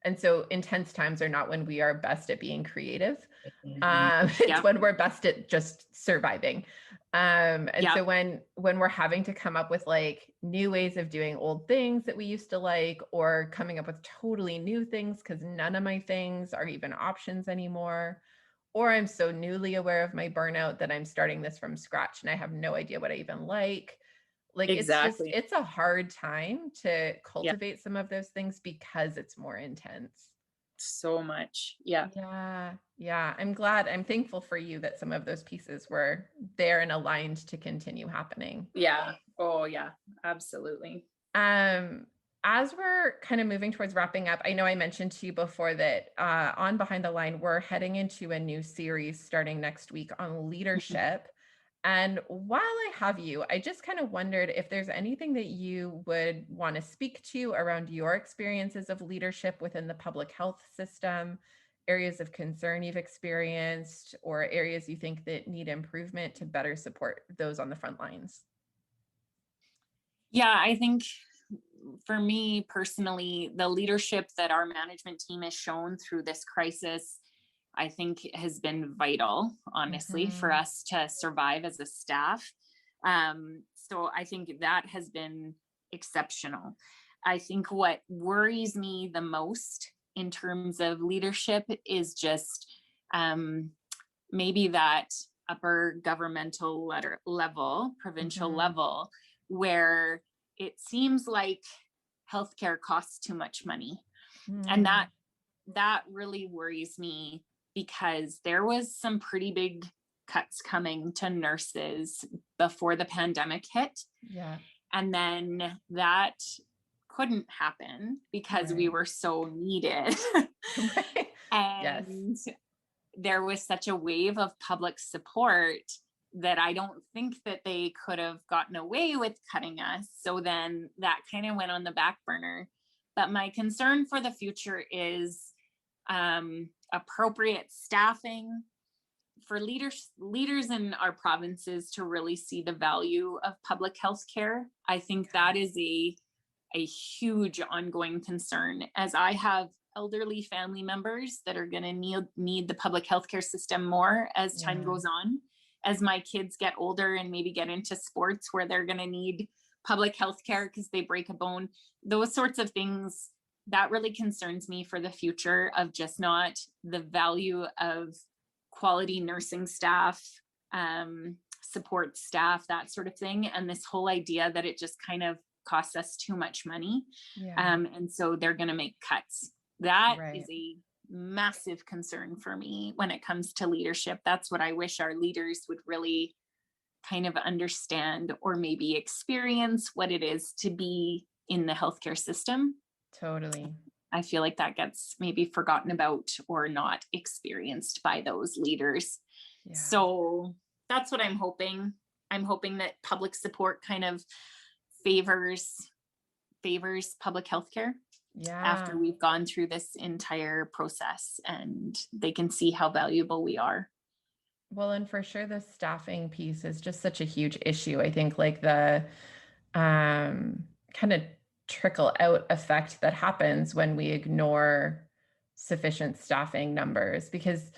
And so intense times are not when we are best at being creative. It's when we're best at just surviving. So when we're having to come up with like new ways of doing old things that we used to like, or coming up with totally new things because none of my things are even options anymore, or I'm so newly aware of my burnout that I'm starting this from scratch and I have no idea what I even like. Like it's a hard time to cultivate some of those things because it's more intense. So much. Yeah. I'm thankful for you that some of those pieces were there and aligned to continue happening. Yeah. Oh yeah, absolutely. as we're kind of moving towards wrapping up, I know I mentioned to you before that on Behind the Line, we're heading into a new series starting next week on leadership. And while I have you, I just kind of wondered if there's anything that you would want to speak to around your experiences of leadership within the public health system, areas of concern you've experienced, or areas you think that need improvement to better support those on the front lines. Yeah, I think for me personally, the leadership that our management team has shown through this crisis, I think has been vital, honestly, for Mhm. us to survive as a staff. So I think that has been exceptional. I think what worries me the most in terms of leadership is just um, maybe that upper governmental level, provincial Mhm. level, where it seems like healthcare costs too much money. And Mm. that really worries me because there was some pretty big cuts coming to nurses before the pandemic hit. Yeah. And then that couldn't happen because we Right. were so needed. Right. Yes. And there was such a wave of public support that I don't think that they could have gotten away with cutting us. So then that kind of went on the back burner. But my concern for the future is appropriate staffing for leaders in our provinces to really see the value of public health care. I think that is a huge ongoing concern, as I have elderly family members that are going to need the public healthcare system more as time Yeah. goes on. As my kids get older and maybe get into sports where they're going to need public healthcare because they break a bone, those sorts of things, that really concerns me for the future of just not the value of quality nursing staff, support staff, that sort of thing. And this whole idea that it just kind of costs us too much money. Yeah. And so they're going to make cuts. That is Right. a massive concern for me when it comes to leadership. That's what I wish our leaders would really kind of understand or maybe experience what it is to be in the healthcare system. Totally. I feel like that gets maybe forgotten about or not experienced by those leaders. Yeah. So that's what I'm hoping. I'm hoping that public support kind of favors public health care Yeah. after we've gone through this entire process and they can see how valuable we are. Well, and for sure the staffing piece is just such a huge issue. I think like the kind of trickle out effect that happens when we ignore sufficient staffing numbers because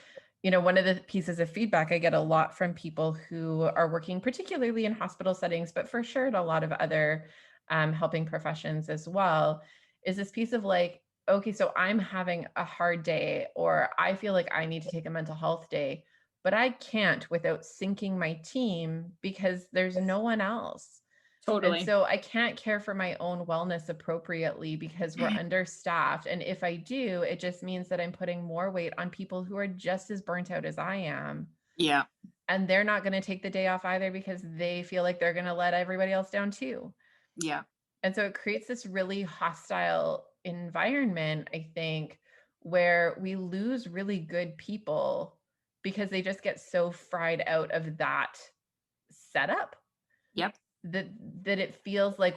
one of the pieces of feedback I get a lot from people who are working particularly in hospital settings, but for sure in a lot of other helping professions as well, is this piece of like, okay, so I'm having a hard day or I feel like I need to take a mental health day, but I can't without syncing my team because there's no one else. And Totally. so I can't care for my own wellness appropriately because we're understaffed. And if I do, it just means that I'm putting more weight on people who are just as burnt out as I am. Yeah. And they're not going to take the day off either because they feel like they're going to let everybody else down too. Yeah. And so it creates this really hostile environment, I think, where we lose really good people because they just get so fried out of that setup Yep. that it feels like,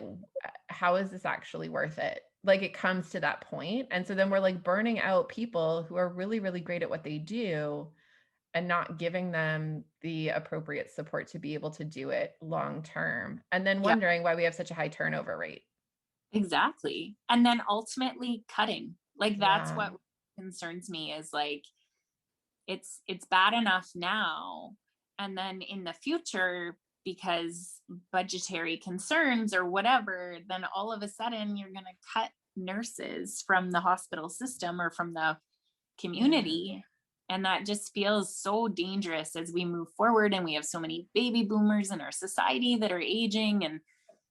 how is this actually worth it? Like it comes to that point. And so then we're like burning out people who are really, really great at what they do and not giving them the appropriate support to be able to do it long term. And then Yeah. wondering why we have such a high turnover rate. Exactly. And then ultimately cutting. Like that's Yeah. what concerns me is like it's bad enough now and then in the future because budgetary concerns or whatever, then all of a sudden you're going to cut nurses from the hospital system or from the Yeah. community. And that just feels so dangerous as we move forward. And we have so many baby boomers in our society that are aging. And,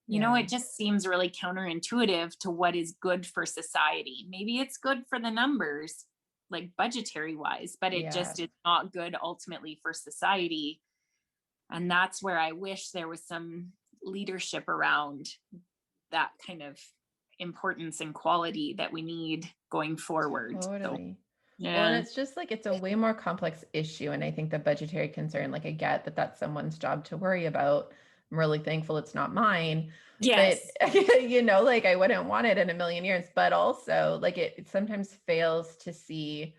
Yeah. it just seems really counterintuitive to what is good for society. Maybe it's good for the numbers, like budgetary wise, but it Yeah. just is not good ultimately for society. And that's where I wish there was some leadership around that kind of importance and quality that we need going forward. Totally. So, Well, and yeah. it's just like, it's a way more complex issue. And I think the budgetary concern, like I get that that's someone's job to worry about. I'm really thankful it's not mine, but Yes. like I wouldn't want it in a million years, but also like it sometimes fails to see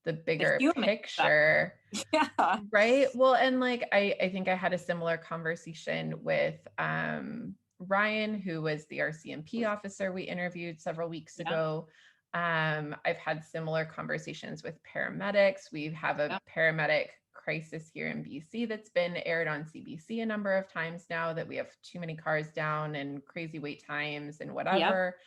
the The bigger human stuff. picture. Yeah. Right. Well, and like I think I had a similar conversation with Ryan, who was the RCMP officer we interviewed several weeks Yeah. ago. I've had similar conversations with paramedics. We have a Yeah. paramedic crisis here in BC that's been aired on CBC a number of times now, that we have too many cars down and crazy wait times and Yep. whatever.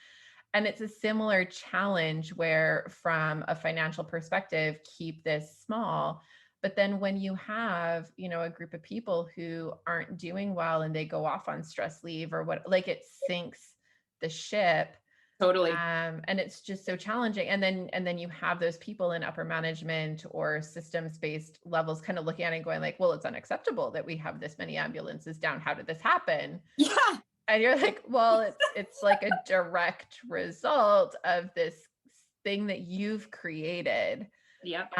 And it's a similar challenge where, from a financial perspective, keep this small. But then when you have, a group of people who aren't doing well and they go off on stress leave or what, like it sinks the ship. Totally. And it's just so challenging. And then you have those people in upper management or systems-based levels kind of looking at it and going like, well, it's unacceptable that we have this many ambulances down. How did this happen? Yeah. And you're like, well, it's like a direct result of this thing that you've created. Yep.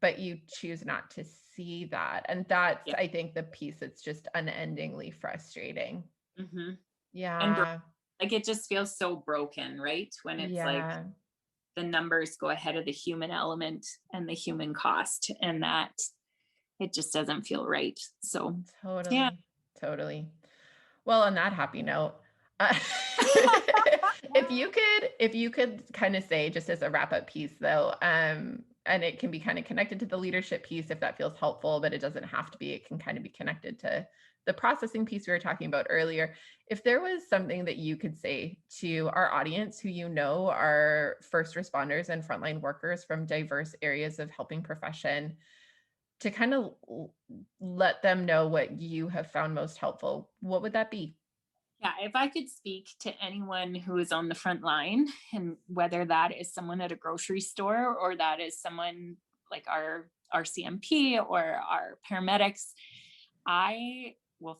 But you choose not to see that. And that's, Yep. I think, the piece that's just unendingly frustrating. Mm-hmm. Yeah. And like it just feels so broken, right? When it's like the numbers go ahead of the human element and the human cost, and that it just doesn't feel right. So Totally. Well, on that happy note, if you could kind of say, just as a wrap up piece though, and it can be kind of connected to the leadership piece if that feels helpful, but it doesn't have to be. It can kind of be connected to the processing piece we were talking about earlier. If there was something that you could say to our audience who are first responders and frontline workers from diverse areas of helping profession, to kind of let them know what you have found most helpful, what would that be? Yeah, if I could speak to anyone who is on the front line, and whether that is someone at a grocery store or that is someone like our CMP or our paramedics,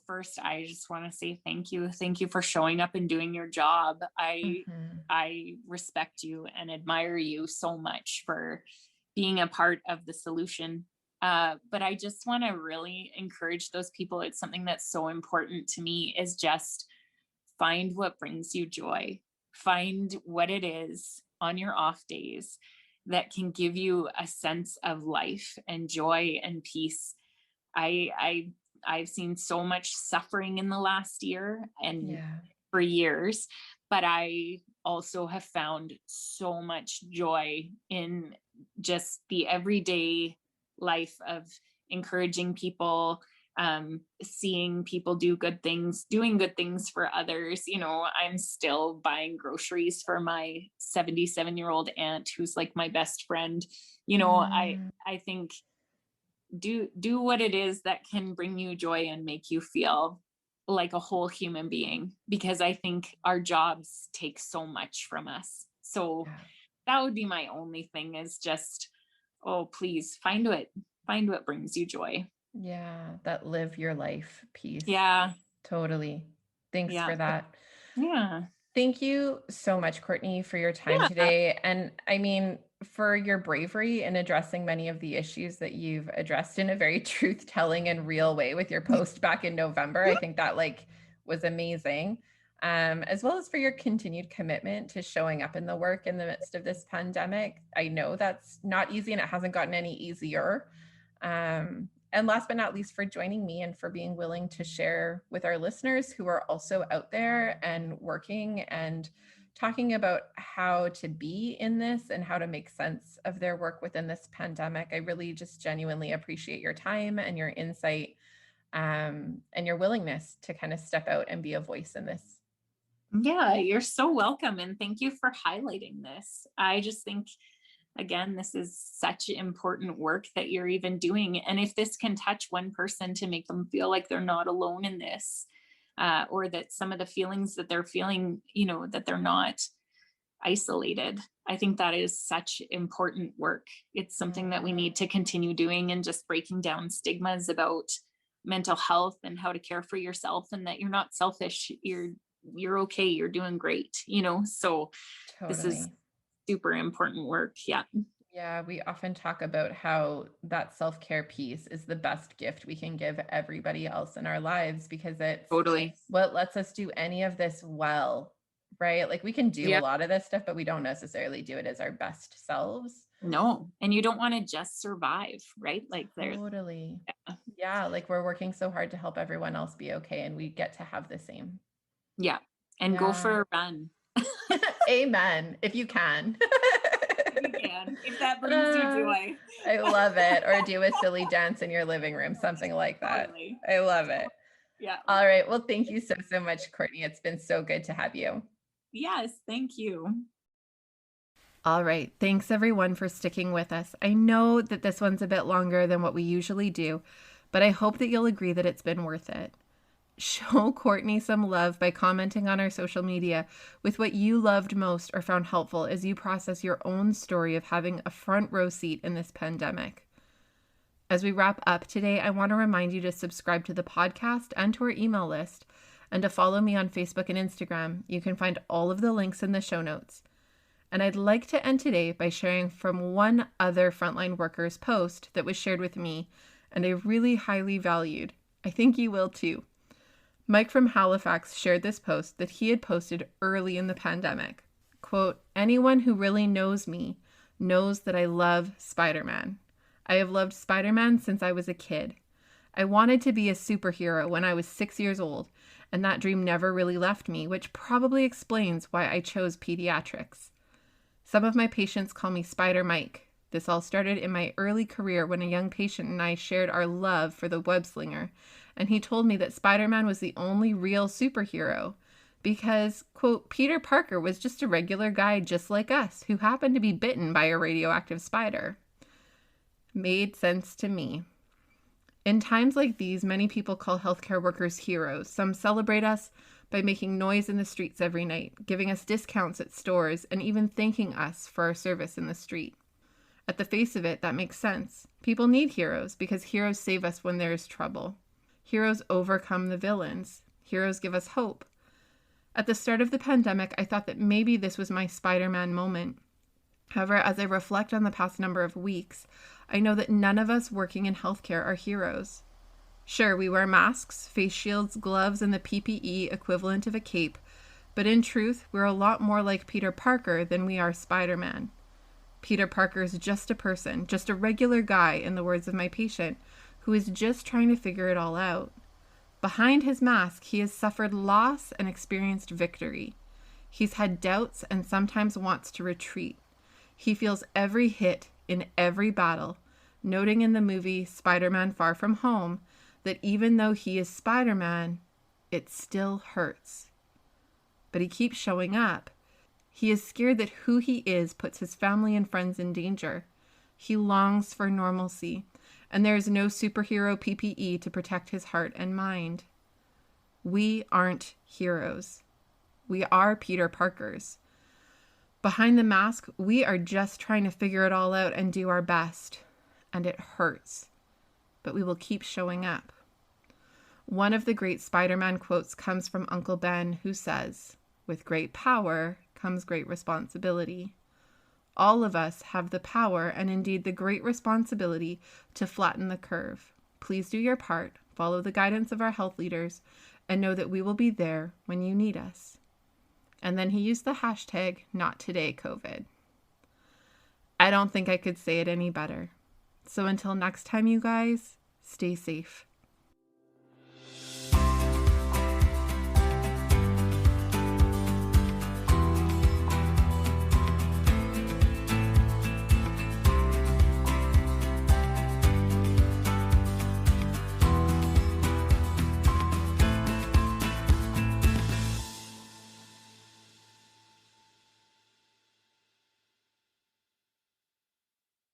first, I just want to say thank you. Thank you for showing up and doing your job. I respect you and admire you so much for being a part of the solution. But I just want to really encourage those people. It's something that's so important to me, is just find what brings you joy. Find what it is on your off days that can give you a sense of life and joy and peace. I've seen so much suffering in the last year and for years, but I also have found so much joy in just the everyday life of encouraging people, seeing people do good things, doing good things for others. I'm still buying groceries for my 77-year-old aunt, who's like my best friend. I think do what it is that can bring you joy and make you feel like a whole human being, because I think our jobs take so much from us. So that would be my only thing, is just, please find what brings you joy. Yeah, that live your life piece. Yeah. Totally. Thanks for that. Yeah. Thank you so much, Courtney, for your time today. And I mean, for your bravery in addressing many of the issues that you've addressed in a very truth-telling and real way with your post back in November. I think that was amazing. As well as for your continued commitment to showing up in the work in the midst of this pandemic. I know that's not easy, and it hasn't gotten any easier. And last but not least, for joining me and for being willing to share with our listeners who are also out there and working and talking about how to be in this and how to make sense of their work within this pandemic. I really just genuinely appreciate your time and your insight, and your willingness to kind of step out and be a voice in this. Yeah, you're so welcome. And thank you for highlighting this. I just think, again, this is such important work that you're even doing. And if this can touch one person to make them feel like they're not alone in this, or that some of the feelings that they're feeling, that they're not isolated, I think that is such important work. It's something that we need to continue doing, and just breaking down stigmas about mental health and how to care for yourself, and that you're not selfish. you're okay, you're doing great, so this is Totally. super important work. Yeah. Yeah, we often talk about how that self-care piece is the best gift we can give everybody else in our lives because it's Totally. what lets us do any of this well, right? Like we can do a Yeah. lot of this stuff, but we don't necessarily do it as our best selves. No. And you don't want to just survive, right? Like there's, Totally. yeah. Yeah, like we're working so hard to help everyone else be okay, and we get to have the same. Yeah. And go Yeah. for a run. Amen. If you can. If you can, if that brings you joy. I love it. Or do a silly dance in your living room, something like that. Totally. I love it. Yeah. All right. Well, thank you so, so much, Courtney. It's been so good to have you. Yes. Thank you. All right. Thanks, everyone, for sticking with us. I know that this one's a bit longer than what we usually do, but I hope that you'll agree that it's been worth it. Show Courtney some love by commenting on our social media with what you loved most or found helpful as you process your own story of having a front row seat in this pandemic. As we wrap up today, I want to remind you to subscribe to the podcast and to our email list and to follow me on Facebook and Instagram. You can find all of the links in the show notes. And I'd like to end today by sharing from one other frontline worker's post that was shared with me and I really highly valued. I think you will too. Mike from Halifax shared this post that he had posted early in the pandemic. Quote, "Anyone who really knows me knows that I love Spider-Man. I have loved Spider-Man since I was a kid. I wanted to be a superhero when I was 6 years old, and that dream never really left me, which probably explains why I chose pediatrics. Some of my patients call me Spider Mike. This all started in my early career when a young patient and I shared our love for the web slinger, and he told me that Spider-Man was the only real superhero because, quote, Peter Parker was just a regular guy just like us who happened to be bitten by a radioactive spider. Made sense to me. In times like these, many people call healthcare workers heroes. Some celebrate us by making noise in the streets every night, giving us discounts at stores, and even thanking us for our service in the street. At the face of it, that makes sense. People need heroes because heroes save us when there is trouble. Heroes overcome the villains. Heroes give us hope. At the start of the pandemic, I thought that maybe this was my Spider-Man moment. However, as I reflect on the past number of weeks, I know that none of us working in healthcare are heroes. Sure, we wear masks, face shields, gloves, and the PPE equivalent of a cape, but in truth, we're a lot more like Peter Parker than we are Spider-Man. Peter Parker is just a person, just a regular guy, in the words of my patient, who is just trying to figure it all out. Behind his mask, he has suffered loss and experienced victory. He's had doubts and sometimes wants to retreat. He feels every hit in every battle, noting in the movie Spider-Man Far From Home that even though he is Spider-Man, it still hurts. But he keeps showing up. He is scared that who he is puts his family and friends in danger. He longs for normalcy, and there is no superhero PPE to protect his heart and mind. We aren't heroes. We are Peter Parkers. Behind the mask, we are just trying to figure it all out and do our best. And it hurts. But we will keep showing up. One of the great Spider-Man quotes comes from Uncle Ben, who says, "With great power comes great responsibility." All of us have the power and indeed the great responsibility to flatten the curve. Please do your part, follow the guidance of our health leaders, and know that we will be there when you need us. And then he used the hashtag #NotTodayCovid. I don't think I could say it any better. So until next time, you guys, stay safe.